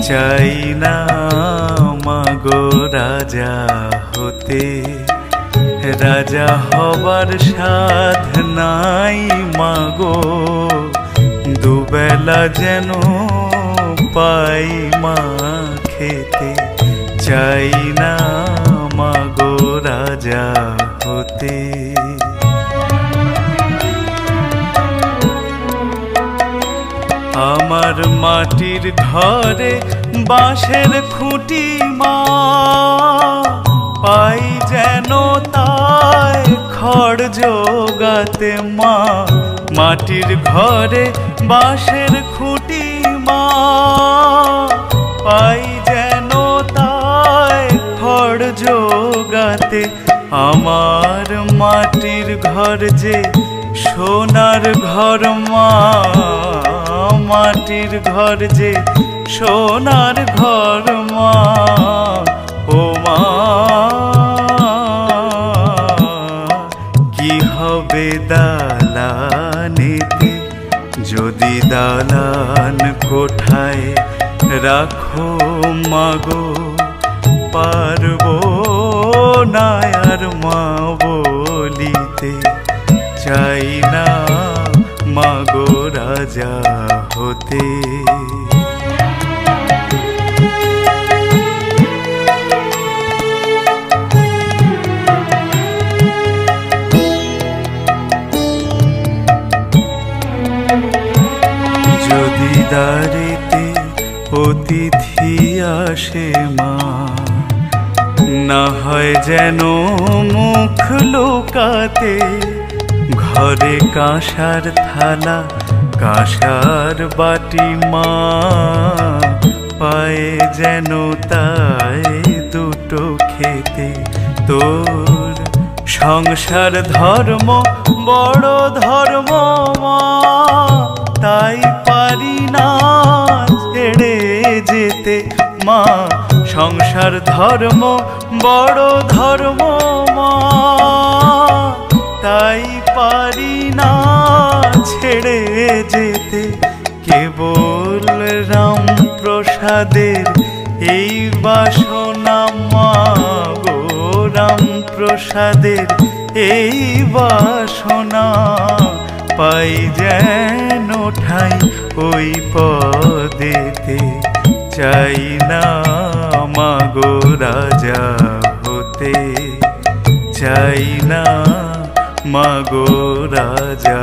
চাই না মাগো রাজা হতে, রাজা হবার সাধ নাই মাগো, দুবেলা যেন পাই মা খেতে। চাই না মাগো রাজা হতে। আমার মাটির ঘরে বাঁশের খুঁটি মা, পাই যেন তাই খড় জোগাতে মা। মাটির ঘরে বাঁশের খুঁটি মা, পাই যেন তাই খড় জোগাতে। আমার মাটির ঘর যে সোনার ঘর মা, মাটির ঘর যে সোনার ঘর মা। ও মা কি হবে দালানেতে, যদি দালান কোঠায় রাখো মাগো, পারবো না আর মা বলিতে। চাই না মাগো রাজা হতে। যদি দাঁড়িতে অতিথি আসে মা, না হয় যেন মুখ লুকাতে। ঘরে কাঁসার থালা কাঁসার বাটি মা, পায়ে যেন তাই দুটো খেতে। তোর সংসার ধর্ম বড় ধর্ম মা, তাই পারি না ছেড়ে যেতে মা। সংসার ধর্ম বড় ধর্ম মা, তাই পারি না ছেড়ে যেতে। কেবল রাম প্রসাদের এই বাসনা মা গো, রাম প্রসাদের এই বাসনা। পাই যেন ঠাই ওই পদেতে। চাই না মাগো রাজা হতে, চাই না মাগো রাজা।